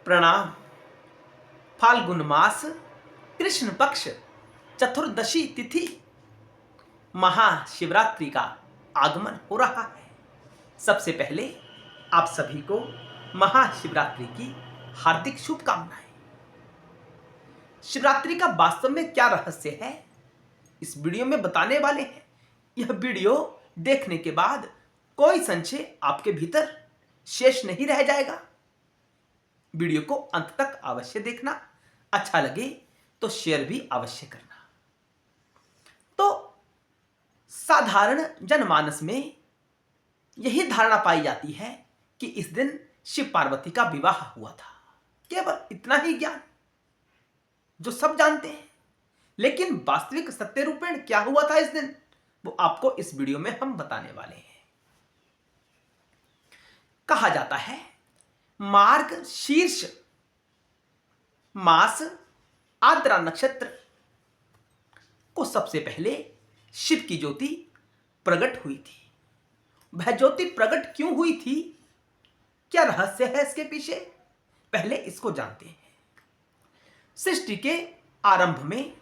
प्रणाम। फाल्गुन मास कृष्ण पक्ष चतुर्दशी तिथि महाशिवरात्रि का आगमन हो रहा है। सबसे पहले आप सभी को महाशिवरात्रि की हार्दिक शुभकामनाएं। शिवरात्रि का वास्तव में क्या रहस्य है, इस वीडियो में बताने वाले हैं। यह वीडियो देखने के बाद कोई संशय आपके भीतर शेष नहीं रह जाएगा। वीडियो को अंत तक अवश्य देखना, अच्छा लगे तो शेयर भी अवश्य करना। तो साधारण जनमानस में यही धारणा पाई जाती है कि इस दिन शिव पार्वती का विवाह हुआ था। केवल इतना ही ज्ञान जो सब जानते हैं, लेकिन वास्तविक सत्य रूपेण क्या हुआ था इस दिन, वो आपको इस वीडियो में हम बताने वाले हैं। कहा जाता है मार्ग शीर्ष मास आद्रा नक्षत्र को सबसे पहले शिव की ज्योति प्रकट हुई थी। वह ज्योति प्रकट क्यों हुई थी, क्या रहस्य है इसके पीछे, पहले इसको जानते हैं। सृष्टि के आरंभ में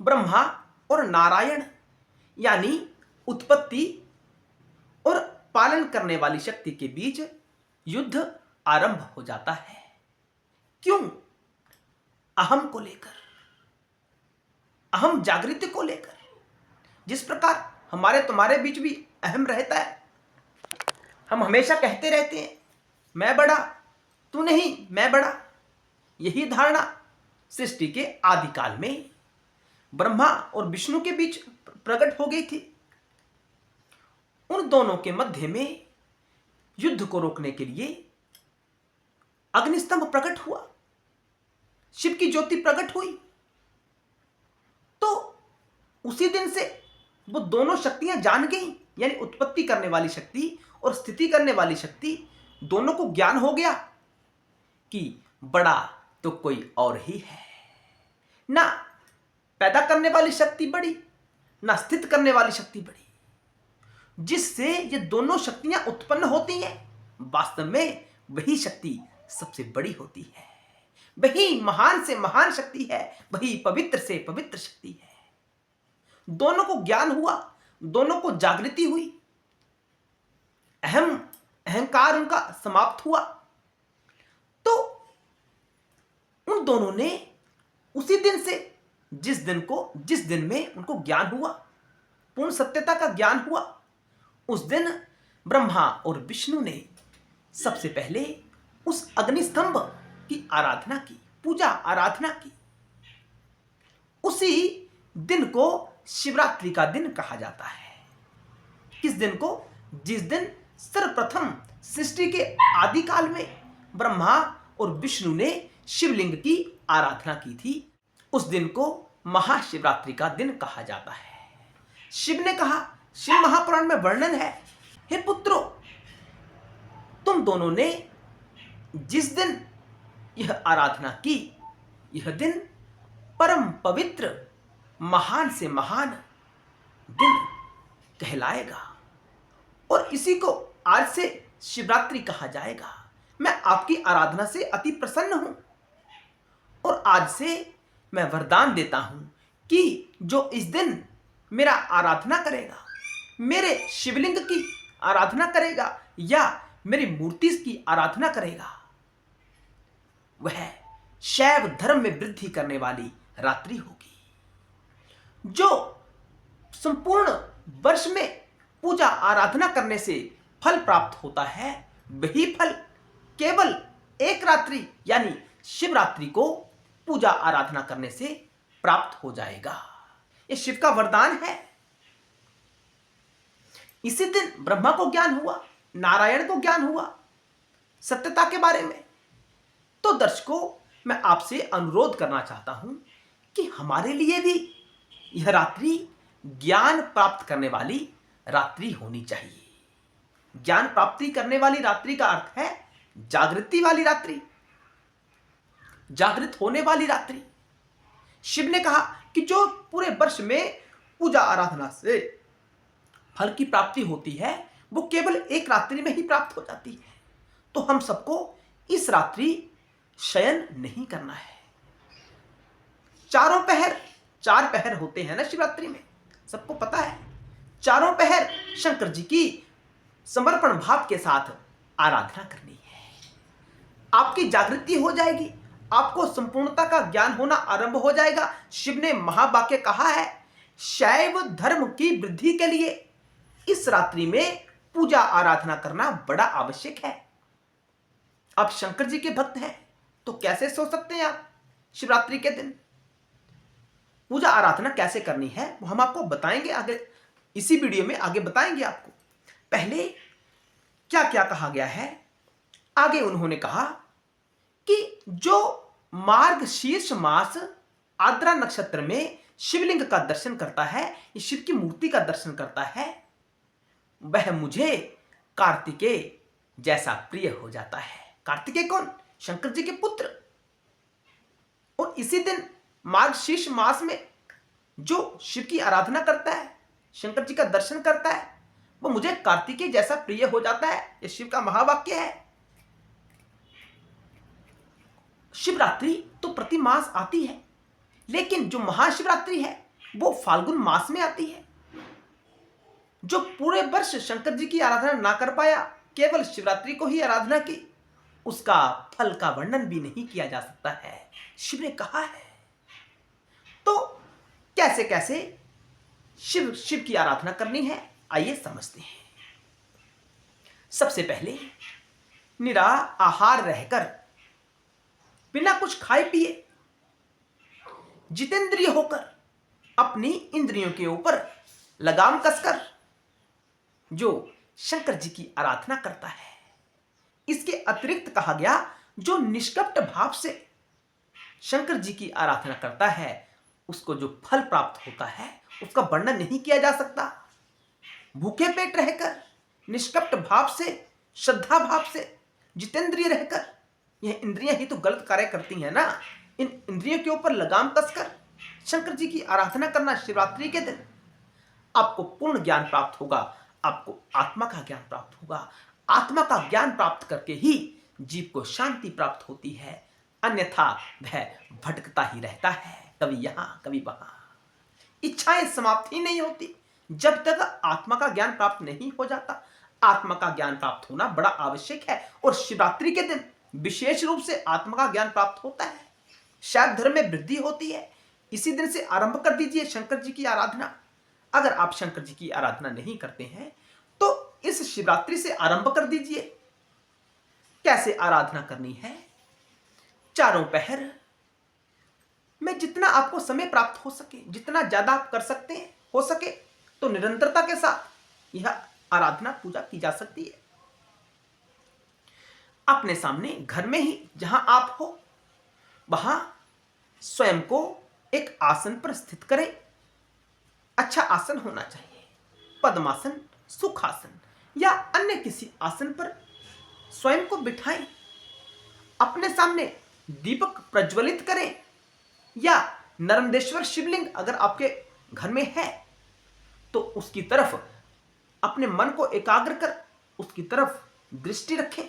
ब्रह्मा और नारायण यानी उत्पत्ति और पालन करने वाली शक्ति के बीच युद्ध आरंभ हो जाता है। क्यों? अहम को लेकर, अहम जागृति को लेकर। जिस प्रकार हमारे तुम्हारे बीच भी अहम रहता है, हम हमेशा कहते रहते हैं मैं बड़ा, तू नहीं, मैं बड़ा। यही धारणा सृष्टि के आदिकाल में ब्रह्मा और विष्णु के बीच प्रकट हो गई थी। उन दोनों के मध्य में युद्ध को रोकने के लिए अग्निस्तंभ प्रकट हुआ, शिव की ज्योति प्रकट हुई। तो उसी दिन से वो दोनों शक्तियां जान गई, यानी उत्पत्ति करने वाली शक्ति और स्थिति करने वाली शक्ति, दोनों को ज्ञान हो गया कि बड़ा तो कोई और ही है। ना पैदा करने वाली शक्ति बड़ी, ना स्थित करने वाली शक्ति बड़ी। जिससे ये दोनों शक्तियां उत्पन्न होती हैं, वास्तव में वही शक्ति सबसे बड़ी होती है। वही महान से महान शक्ति है, वही पवित्र से पवित्र शक्ति है। दोनों को ज्ञान हुआ, दोनों को जागृति हुई, अहंकार उनका समाप्त हुआ। तो उन दोनों ने उसी दिन से, जिस दिन में उनको ज्ञान हुआ, पूर्ण सत्यता का ज्ञान हुआ, उस दिन ब्रह्मा और विष्णु ने सबसे पहले उस अग्निस्तंभ की आराधना की, पूजा आराधना की। उसी दिन को शिवरात्रि का दिन कहा जाता है। किस दिन को? जिस दिन सर्वप्रथम सृष्टि के आदिकाल में ब्रह्मा और विष्णु ने शिवलिंग की आराधना की थी, उस दिन को महाशिवरात्रि का दिन कहा जाता है। शिव ने कहा, शिव महापुराण में वर्णन है, हे पुत्रों, तुम दोनों ने जिस दिन यह आराधना की, यह दिन परम पवित्र महान से महान दिन कहलाएगा और इसी को आज से शिवरात्रि कहा जाएगा। मैं आपकी आराधना से अति प्रसन्न हूं और आज से मैं वरदान देता हूं कि जो इस दिन मेरा आराधना करेगा, मेरे शिवलिंग की आराधना करेगा या मेरी मूर्ति की आराधना करेगा, वह शैव धर्म में वृद्धि करने वाली रात्रि होगी। जो संपूर्ण वर्ष में पूजा आराधना करने से फल प्राप्त होता है, वही फल केवल एक रात्रि यानी शिवरात्रि को पूजा आराधना करने से प्राप्त हो जाएगा। यह शिव का वरदान है। इसी दिन ब्रह्मा को ज्ञान हुआ, नारायण को ज्ञान हुआ सत्यता के बारे में। तो दर्शकों, मैं आपसे अनुरोध करना चाहता हूं कि हमारे लिए भी यह रात्रि ज्ञान प्राप्त करने वाली रात्रि होनी चाहिए। ज्ञान प्राप्ति करने वाली रात्रि का अर्थ है जागृति वाली रात्रि, जागृत होने वाली रात्रि। शिव ने कहा कि जो पूरे वर्ष में पूजा आराधना से फल की प्राप्ति होती है, वो केवल एक रात्रि में ही प्राप्त हो जाती है। तो हम सबको इस रात्रि शयन नहीं करना है। चारों पहर, 4 पहर होते हैं ना शिवरात्रि में, सबको पता है। चारों पहर शंकर जी की समर्पण भाव के साथ आराधना करनी है। आपकी जागृति हो जाएगी, आपको संपूर्णता का ज्ञान होना आरंभ हो जाएगा। शिव ने महावाक्य कहा है, शैव धर्म की वृद्धि के लिए इस रात्रि में पूजा आराधना करना बड़ा आवश्यक है। आप शंकर जी के भक्त हैं तो कैसे सो सकते हैं आप शिवरात्रि के दिन? पूजा आराधना कैसे करनी है वो हम आपको बताएंगे आगे, इसी वीडियो में आगे बताएंगे आपको। पहले क्या क्या कहा गया है, आगे उन्होंने कहा कि जो मार्गशीर्ष मास आद्रा नक्षत्र में शिवलिंग का दर्शन करता है, शिव की मूर्ति का दर्शन करता है, वह मुझे कार्तिकेय जैसा प्रिय हो जाता है। कार्तिकेय कौन? शंकर जी के पुत्र। और इसी दिन मार्गशीर्ष मास में जो शिव की आराधना करता है, शंकर जी का दर्शन करता है, वो मुझे कार्तिकेय जैसा प्रिय हो जाता है। यह शिव का महावाक्य है। शिवरात्रि तो प्रति मास आती है, लेकिन जो महाशिवरात्रि है वो फाल्गुन मास में आती है। जो पूरे वर्ष शंकर जी की आराधना ना कर पाया, केवल शिवरात्रि को ही आराधना की, उसका फल का वर्णन भी नहीं किया जा सकता है, शिव ने कहा है। तो कैसे कैसे शिव की आराधना करनी है, आइए समझते हैं। सबसे पहले निरा आहार रहकर, बिना कुछ खाए पिए, जितेंद्रिय होकर, अपनी इंद्रियों के ऊपर लगाम कसकर जो शंकर जी की आराधना करता है। इसके अतिरिक्त कहा गया, जो निष्कपट भाव से शंकर जी की आराधना करता है, उसको जो फल प्राप्त होता है उसका वर्णन नहीं किया जा सकता। भूखे पेट रहकर, निष्कपट भाव से, श्रद्धा भाव से, जितेंद्रिय रहकर, यह इंद्रियां ही तो गलत कार्य करती हैं ना, इन इंद्रियों के ऊपर लगाम कसकर शंकर जी की आराधना करना शिवरात्रि के दिन, आपको पूर्ण ज्ञान प्राप्त होगा, आपको आत्मा का ज्ञान प्राप्त होगा। आत्मा का ज्ञान प्राप्त करके ही जीव को शांति प्राप्त होती है, अन्यथा वह भटकता ही रहता है, कभी यहां कभी वहां। इच्छाएं समाप्त ही नहीं होती जब तक आत्मा का ज्ञान प्राप्त नहीं हो जाता। आत्मा का ज्ञान प्राप्त होना बड़ा आवश्यक है, और शिवरात्रि के दिन विशेष रूप से आत्मा का ज्ञान प्राप्त होता है, शैव धर्म में वृद्धि होती है। इसी दिन से आरंभ कर दीजिए शंकर जी की आराधना। अगर आप शंकर जी की आराधना नहीं करते हैं तो इस शिवरात्रि से आरंभ कर दीजिए। कैसे आराधना करनी है? चारों पहर में जितना आपको समय प्राप्त हो सके, जितना ज्यादा आप कर सकते हैं, हो सके तो निरंतरता के साथ यह आराधना पूजा की जा सकती है। अपने सामने घर में ही जहां आप हो वहां स्वयं को एक आसन पर स्थित करें। अच्छा आसन होना चाहिए, पद्मासन, सुखासन या अन्य किसी आसन पर स्वयं को बिठाएं। अपने सामने दीपक प्रज्वलित करें, या नर्मदेश्वर शिवलिंग अगर आपके घर में है तो उसकी तरफ अपने मन को एकाग्र कर उसकी तरफ दृष्टि रखें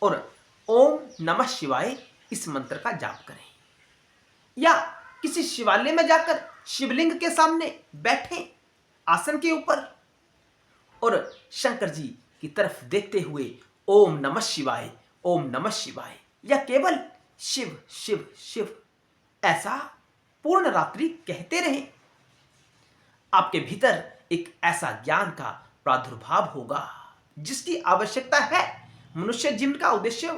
और ओम नमः शिवाय इस मंत्र का जाप करें। या किसी शिवालय में जाकर शिवलिंग के सामने बैठें आसन के ऊपर, और शंकर जी की तरफ देखते हुए ओम नमः शिवाय, ओम नमः शिवाय, या केवल शिव शिव शिव ऐसा पूर्ण रात्रि कहते रहें। आपके भीतर एक ऐसा ज्ञान का प्रादुर्भाव होगा जिसकी आवश्यकता है। मनुष्य जीवन का उद्देश्य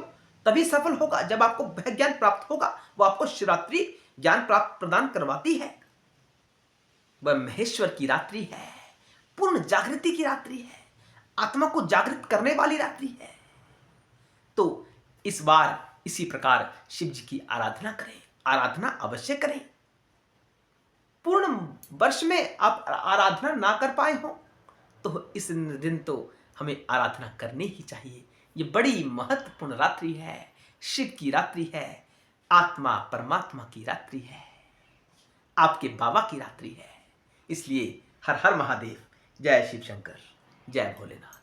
तभी सफल होगा जब आपको वह ज्ञान प्राप्त होगा। वह आपको शिवरात्रि ज्ञान प्राप्त प्रदान करवाती है। वह महेश्वर की रात्रि है, पूर्ण जागृति की रात्रि है, आत्मा को जागृत करने वाली रात्रि है। तो इस बार इसी प्रकार शिव जी की आराधना करें, आराधना अवश्य करें। पूर्ण वर्ष में आप आराधना ना कर पाए हो तो इस दिन तो हमें आराधना करनी ही चाहिए। ये बड़ी महत्वपूर्ण रात्रि है, शिव की रात्रि है, आत्मा परमात्मा की रात्रि है, आपके बाबा की रात्रि है। इसलिए हर हर महादेव, जय शिव शंकर, जय भोलेनाथ।